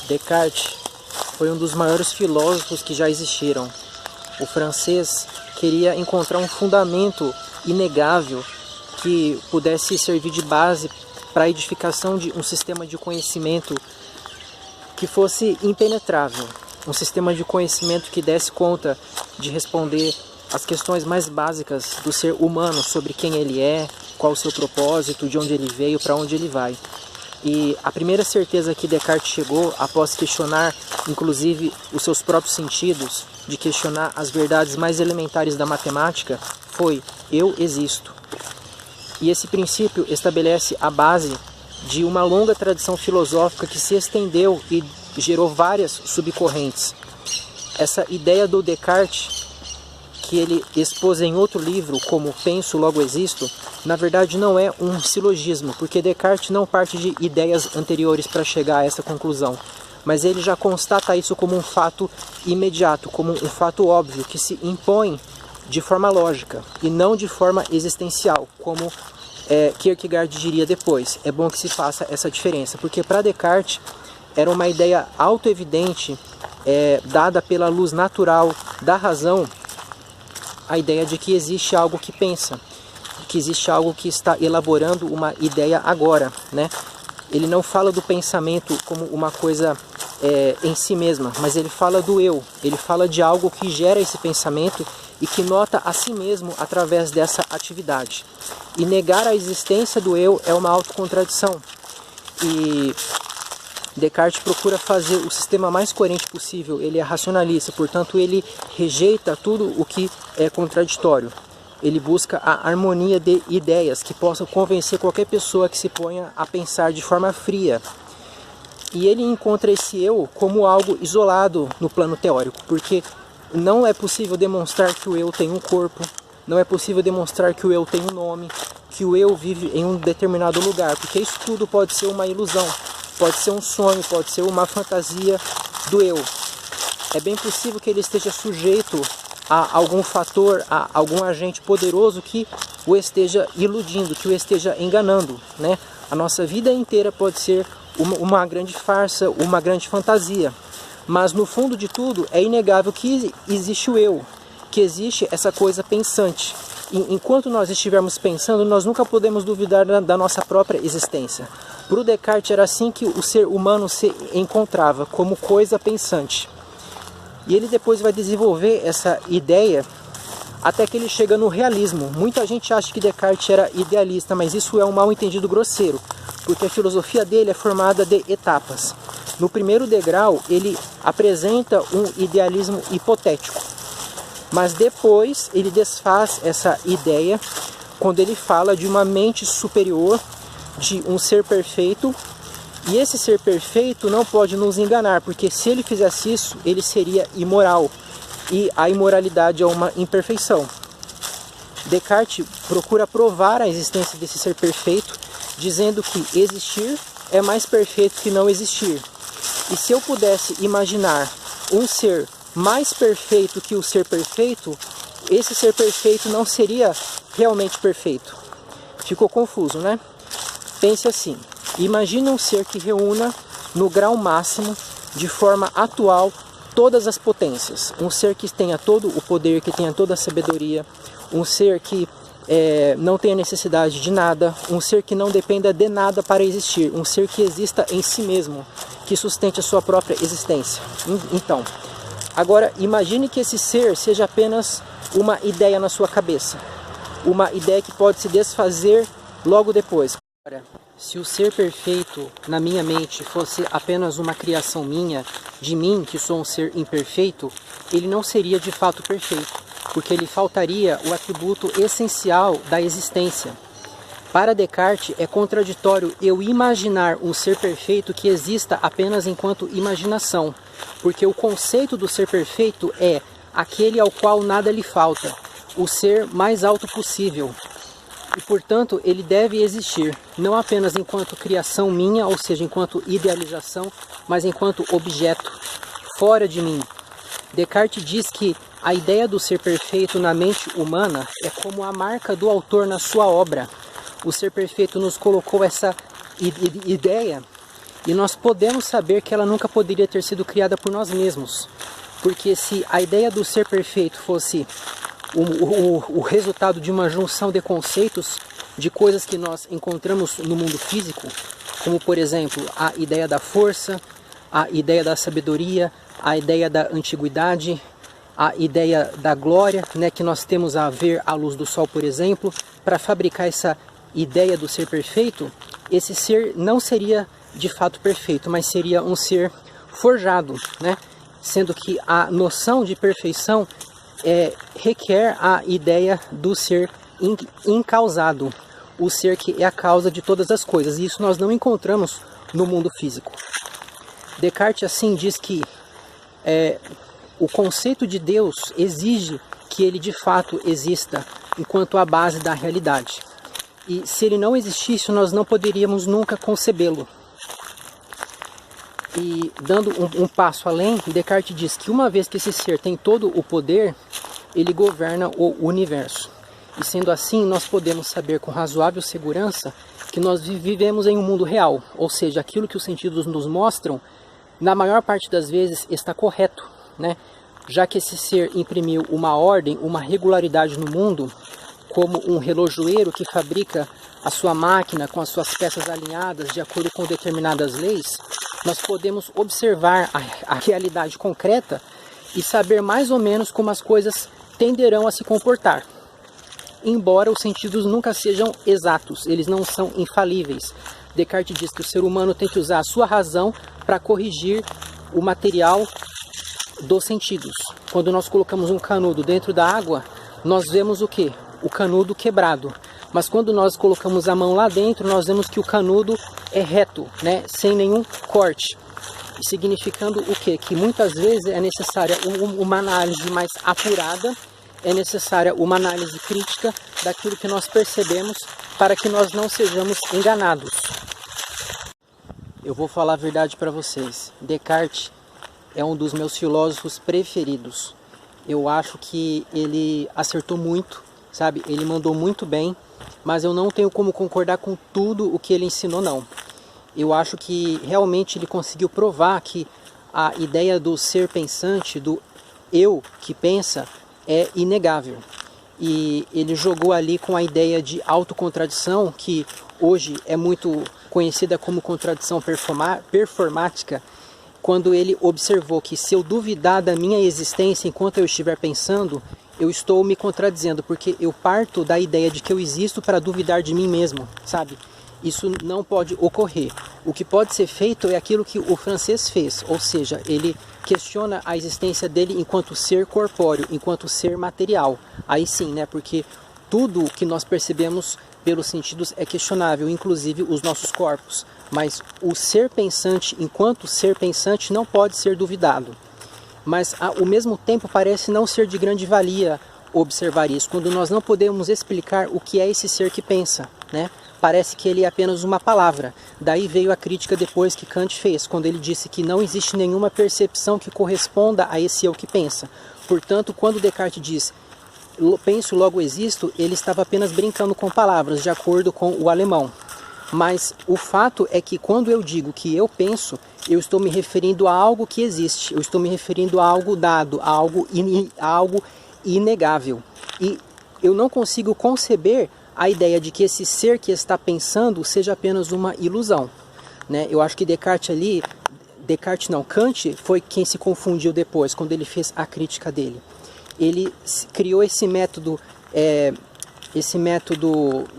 Descartes foi um dos maiores filósofos que já existiram. O francês queria encontrar um fundamento inegável que pudesse servir de base para a edificação de um sistema de conhecimento que fosse impenetrável. Um sistema de conhecimento que desse conta de responder as questões mais básicas do ser humano, sobre quem ele é, qual o seu propósito, de onde ele veio, para onde ele vai. E a primeira certeza que Descartes chegou, após questionar inclusive os seus próprios sentidos, de questionar as verdades mais elementares da matemática, foi: eu existo. E esse princípio estabelece a base de uma longa tradição filosófica que se estendeu e gerou várias subcorrentes. Essa ideia do Descartes, que ele expôs em outro livro como Penso, Logo Existo, na verdade não é um silogismo, porque Descartes não parte de ideias anteriores para chegar a essa conclusão, mas ele já constata isso como um fato imediato, como um fato óbvio, que se impõe de forma lógica e não de forma existencial, como Kierkegaard diria depois. É bom que se faça essa diferença, porque para Descartes era uma ideia autoevidente, dada pela luz natural da razão, a ideia de que existe algo que pensa, que existe algo que está elaborando uma ideia agora, né? Ele não fala do pensamento como uma coisa em si mesma, mas ele fala do eu, ele fala de algo que gera esse pensamento e que nota a si mesmo através dessa atividade. E negar a existência do eu é uma autocontradição. E Descartes procura fazer o sistema mais coerente possível. Ele é racionalista, portanto ele rejeita tudo o que é contraditório. Ele busca a harmonia de ideias que possam convencer qualquer pessoa que se ponha a pensar de forma fria. E ele encontra esse eu como algo isolado no plano teórico, porque não é possível demonstrar que o eu tem um corpo, não é possível demonstrar que o eu tem um nome, que o eu vive em um determinado lugar, porque isso tudo pode ser uma ilusão. Pode ser um sonho, pode ser uma fantasia do eu. É bem possível que ele esteja sujeito a algum fator, a algum agente poderoso que o esteja iludindo, que o esteja enganando, né? A nossa vida inteira pode ser uma grande farsa, uma grande fantasia. Mas no fundo de tudo é inegável que existe o eu, que existe essa coisa pensante. E enquanto nós estivermos pensando, nós nunca podemos duvidar da nossa própria existência. Para o Descartes era assim que o ser humano se encontrava, como coisa pensante. E ele depois vai desenvolver essa ideia até que ele chega no realismo. Muita gente acha que Descartes era idealista, mas isso é um mal entendido grosseiro, porque a filosofia dele é formada de etapas. No primeiro degrau, ele apresenta um idealismo hipotético, mas depois ele desfaz essa ideia quando ele fala de uma mente superior, de um ser perfeito, e esse ser perfeito não pode nos enganar, porque se ele fizesse isso, ele seria imoral, e a imoralidade é uma imperfeição. Descartes procura provar a existência desse ser perfeito, dizendo que existir é mais perfeito que não existir. E se eu pudesse imaginar um ser mais perfeito que o ser perfeito, esse ser perfeito não seria realmente perfeito. Ficou confuso, né? Pense assim, imagine um ser que reúna no grau máximo, de forma atual, todas as potências. Um ser que tenha todo o poder, que tenha toda a sabedoria, um ser que não tenha necessidade de nada, um ser que não dependa de nada para existir, um ser que exista em si mesmo, que sustente a sua própria existência. Então, agora imagine que esse ser seja apenas uma ideia na sua cabeça, uma ideia que pode se desfazer logo depois. Se o ser perfeito na minha mente fosse apenas uma criação minha, de mim que sou um ser imperfeito, ele não seria de fato perfeito, porque lhe faltaria o atributo essencial da existência. Para Descartes é contraditório eu imaginar um ser perfeito que exista apenas enquanto imaginação, porque o conceito do ser perfeito é aquele ao qual nada lhe falta, o ser mais alto possível. E, portanto, ele deve existir, não apenas enquanto criação minha, ou seja, enquanto idealização, mas enquanto objeto, fora de mim. Descartes diz que a ideia do ser perfeito na mente humana é como a marca do autor na sua obra. O ser perfeito nos colocou essa ideia E nós podemos saber que ela nunca poderia ter sido criada por nós mesmos. Porque se a ideia do ser perfeito fosse o resultado de uma junção de conceitos, de coisas que nós encontramos no mundo físico, como por exemplo a ideia da força, a ideia da sabedoria, a ideia da antiguidade, a ideia da glória, né, que nós temos a ver à luz do sol, por exemplo, para fabricar essa ideia do ser perfeito, esse ser não seria de fato perfeito, mas seria um ser forjado, né? Sendo que a noção de perfeição requer a ideia do ser incausado, o ser que é a causa de todas as coisas, e isso nós não encontramos no mundo físico. Descartes assim diz que o conceito de Deus exige que ele de fato exista enquanto a base da realidade. E se ele não existisse, nós não poderíamos nunca concebê-lo. E dando um passo além, Descartes diz que uma vez que esse ser tem todo o poder, ele governa o universo. E sendo assim, nós podemos saber com razoável segurança que nós vivemos em um mundo real, ou seja, aquilo que os sentidos nos mostram, na maior parte das vezes está correto, né? Já que esse ser imprimiu uma ordem, uma regularidade no mundo, como um relojoeiro que fabrica a sua máquina com as suas peças alinhadas de acordo com determinadas leis, nós podemos observar a realidade concreta e saber mais ou menos como as coisas tenderão a se comportar. Embora os sentidos nunca sejam exatos, eles não são infalíveis. Descartes diz que o ser humano tem que usar a sua razão para corrigir o material dos sentidos. Quando nós colocamos um canudo dentro da água, nós vemos o quê? O canudo quebrado. Mas quando nós colocamos a mão lá dentro, nós vemos que o canudo é reto, né? Sem nenhum corte. Significando o quê? Que muitas vezes é necessária uma análise mais apurada, é necessária uma análise crítica daquilo que nós percebemos para que nós não sejamos enganados. Eu vou falar a verdade para vocês. Descartes é um dos meus filósofos preferidos. Eu acho que ele acertou muito, sabe? Ele mandou muito bem, mas eu não tenho como concordar com tudo o que ele ensinou, não. Eu acho que realmente ele conseguiu provar que a ideia do ser pensante, do eu que pensa, é inegável. E ele jogou ali com a ideia de autocontradição, que hoje é muito conhecida como contradição performática, quando ele observou que se eu duvidar da minha existência enquanto eu estiver pensando, eu estou me contradizendo, porque eu parto da ideia de que eu existo para duvidar de mim mesmo, sabe? Isso não pode ocorrer. O que pode ser feito é aquilo que o francês fez, ou seja, ele questiona a existência dele enquanto ser corpóreo, enquanto ser material. Aí sim, né? Porque tudo que nós percebemos pelos sentidos é questionável, inclusive os nossos corpos. Mas o ser pensante, enquanto ser pensante, não pode ser duvidado. Mas ao mesmo tempo parece não ser de grande valia observar isso, quando nós não podemos explicar o que é esse ser que pensa, né? Parece que ele é apenas uma palavra. Daí veio a crítica depois que Kant fez, quando ele disse que não existe nenhuma percepção que corresponda a esse eu que pensa. Portanto, quando Descartes diz penso, logo existo, ele estava apenas brincando com palavras, de acordo com o alemão. Mas o fato é que quando eu digo que eu penso, eu estou me referindo a algo que existe, eu estou me referindo a algo dado, a algo inegável. E eu não consigo conceber a ideia de que esse ser que está pensando seja apenas uma ilusão, né? Eu acho que Kant foi quem se confundiu depois, quando ele fez a crítica dele. Ele criou esse método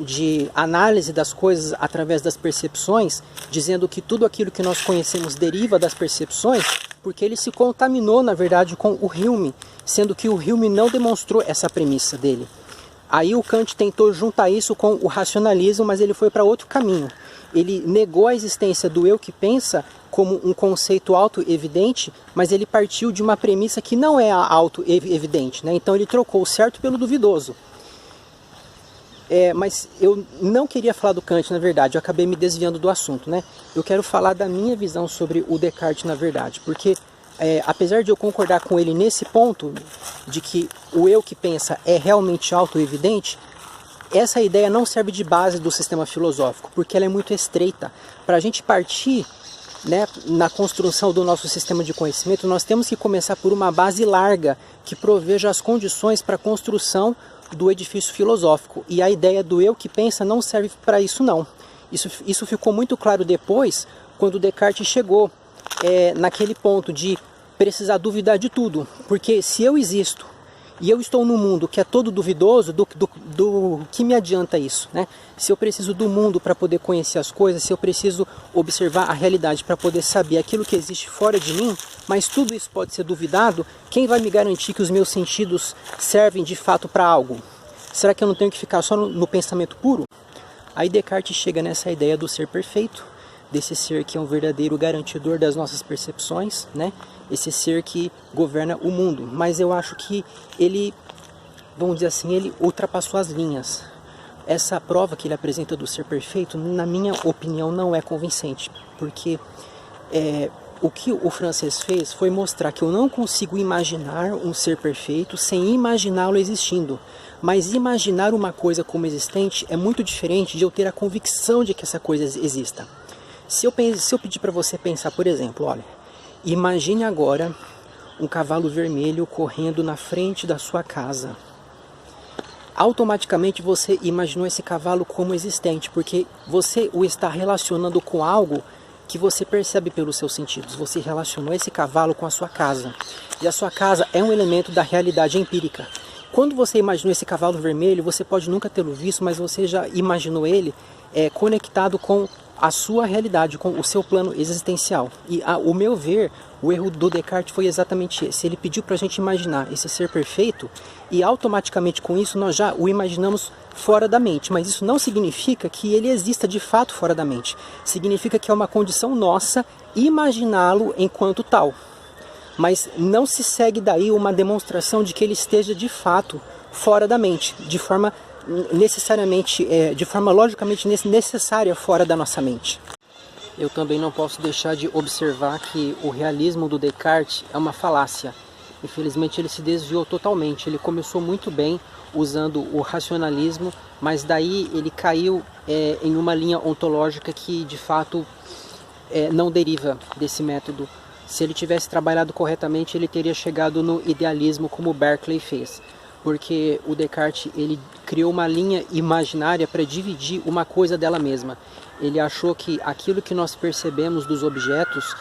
de análise das coisas através das percepções, dizendo que tudo aquilo que nós conhecemos deriva das percepções, porque ele se contaminou, na verdade, com o Hume, sendo que o Hume não demonstrou essa premissa dele. Aí o Kant tentou juntar isso com o racionalismo, mas ele foi para outro caminho. Ele negou a existência do eu que pensa como um conceito auto-evidente, mas ele partiu de uma premissa que não é auto-evidente, né? Então ele trocou o certo pelo duvidoso. Mas eu não queria falar do Kant, na verdade, eu acabei me desviando do assunto, né? Eu quero falar da minha visão sobre o Descartes, na verdade, porque apesar de eu concordar com ele nesse ponto, de que o eu que pensa é realmente auto-evidente, essa ideia não serve de base do sistema filosófico, porque ela é muito estreita. Para a gente partir né, na construção do nosso sistema de conhecimento, nós temos que começar por uma base larga que proveja as condições para a construção do edifício filosófico. E a ideia do eu que pensa não serve para isso não. Isso ficou muito claro depois, quando Descartes chegou naquele ponto de precisar duvidar de tudo. Porque se eu existo e eu estou num mundo que é todo duvidoso, do que me adianta isso, né? Se eu preciso do mundo para poder conhecer as coisas, se eu preciso observar a realidade para poder saber aquilo que existe fora de mim, mas tudo isso pode ser duvidado, quem vai me garantir que os meus sentidos servem de fato para algo? Será que eu não tenho que ficar só no pensamento puro? Aí Descartes chega nessa ideia do ser perfeito, desse ser que é um verdadeiro garantidor das nossas percepções, né? Esse ser que governa o mundo. Mas eu acho que ele, vamos dizer assim, ele ultrapassou as linhas. Essa prova que ele apresenta do ser perfeito, na minha opinião, não é convincente. Porque o que o francês fez foi mostrar que eu não consigo imaginar um ser perfeito sem imaginá-lo existindo. Mas imaginar uma coisa como existente é muito diferente de eu ter a convicção de que essa coisa exista. Se eu pedir para você pensar, por exemplo, olha, imagine agora um cavalo vermelho correndo na frente da sua casa. Automaticamente você imaginou esse cavalo como existente, porque você o está relacionando com algo que você percebe pelos seus sentidos. Você relacionou esse cavalo com a sua casa. E a sua casa é um elemento da realidade empírica. Quando você imaginou esse cavalo vermelho, você pode nunca tê-lo visto, mas você já imaginou ele conectado com a sua realidade, com o seu plano existencial. E o meu ver, o erro do Descartes foi exatamente esse. Ele pediu para a gente imaginar esse ser perfeito e automaticamente com isso nós já o imaginamos fora da mente. Mas isso não significa que ele exista de fato fora da mente. Significa que é uma condição nossa imaginá-lo enquanto tal. Mas não se segue daí uma demonstração de que ele esteja de fato fora da mente, de forma logicamente necessária fora da nossa mente. Eu também não posso deixar de observar que o realismo do Descartes é uma falácia. Infelizmente ele se desviou totalmente. Ele começou muito bem usando o racionalismo, mas daí ele caiu em uma linha ontológica que de fato não deriva desse método. Se ele tivesse trabalhado corretamente, ele teria chegado no idealismo como Berkeley fez. Porque o Descartes ele criou uma linha imaginária para dividir uma coisa dela mesma. Ele achou que aquilo que nós percebemos dos objetos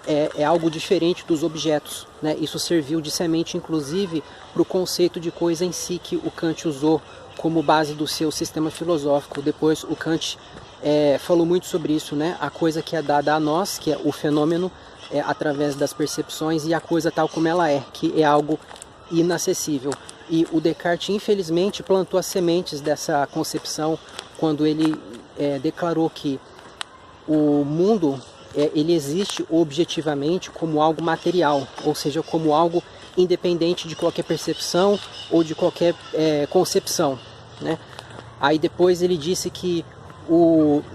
é algo diferente dos objetos, né? Isso serviu de semente, inclusive, para o conceito de coisa em si que o Kant usou como base do seu sistema filosófico. Depois o Kant falou muito sobre isso, né? A coisa que é dada a nós, que é o fenômeno, através das percepções, e a coisa tal como ela é, que é algo inacessível. E o Descartes, infelizmente, plantou as sementes dessa concepção quando ele declarou que o mundo ele existe objetivamente como algo material, ou seja, como algo independente de qualquer percepção ou de qualquer concepção, né? Aí depois ele disse que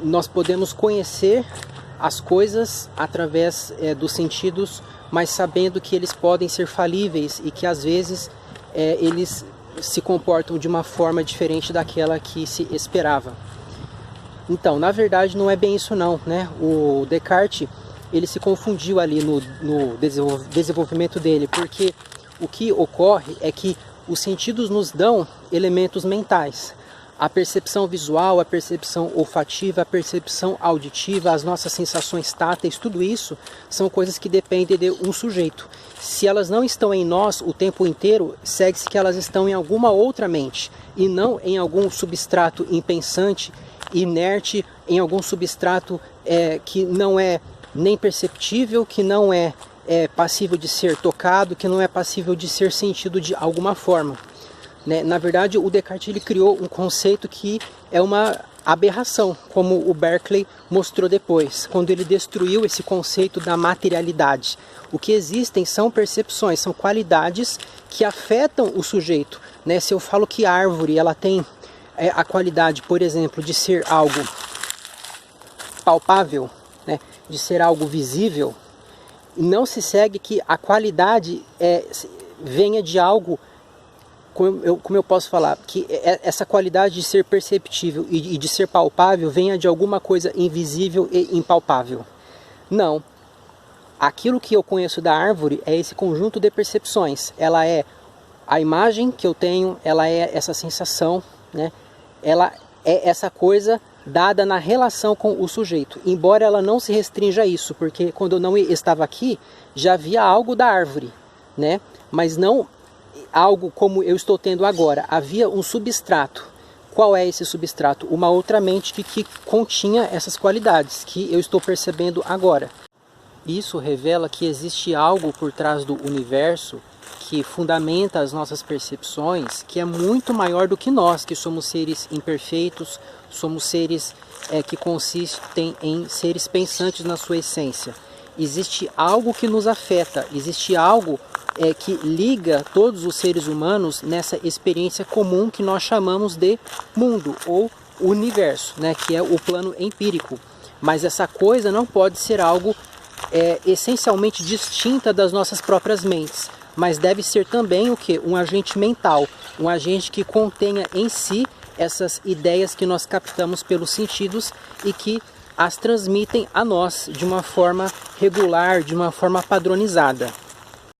nós podemos conhecer as coisas através dos sentidos, mas sabendo que eles podem ser falíveis e que às vezes eles se comportam de uma forma diferente daquela que se esperava. Então, na verdade, não é bem isso não, né? O Descartes, ele se confundiu ali no desenvolvimento dele, porque o que ocorre é que os sentidos nos dão elementos mentais. A percepção visual, a percepção olfativa, a percepção auditiva, as nossas sensações táteis, tudo isso são coisas que dependem de um sujeito. Se elas não estão em nós o tempo inteiro, segue-se que elas estão em alguma outra mente e não em algum substrato impensante, inerte, em algum substrato que não é nem perceptível, que não é passível de ser tocado, que não é passível de ser sentido de alguma forma. Na verdade, o Descartes ele criou um conceito que é uma aberração, como o Berkeley mostrou depois, quando ele destruiu esse conceito da materialidade. O que existem são percepções, são qualidades que afetam o sujeito. Se eu falo que a árvore ela tem a qualidade, por exemplo, de ser algo palpável, de ser algo visível, não se segue que a qualidade venha de algo, como eu posso falar, que essa qualidade de ser perceptível e de ser palpável venha de alguma coisa invisível e impalpável. Não, aquilo que eu conheço da árvore é esse conjunto de percepções. Ela é a imagem que eu tenho, ela é essa sensação, né? Ela é essa coisa dada na relação com o sujeito, embora ela não se restrinja a isso, porque quando eu não estava aqui, já havia algo da árvore, né? Mas não algo como eu estou tendo agora, havia um substrato. Qual é esse substrato? Uma outra mente que continha essas qualidades, que eu estou percebendo agora. Isso revela que existe algo por trás do universo que fundamenta as nossas percepções, que é muito maior do que nós, que somos seres imperfeitos, somos seres que consistem em seres pensantes na sua essência. Existe algo que nos afeta, existe algo que liga todos os seres humanos nessa experiência comum que nós chamamos de mundo ou universo, né, que é o plano empírico. Mas essa coisa não pode ser algo essencialmente distinta das nossas próprias mentes, mas deve ser também o que? Um agente mental, um agente que contenha em si essas ideias que nós captamos pelos sentidos e que as transmitem a nós de uma forma regular, de uma forma padronizada.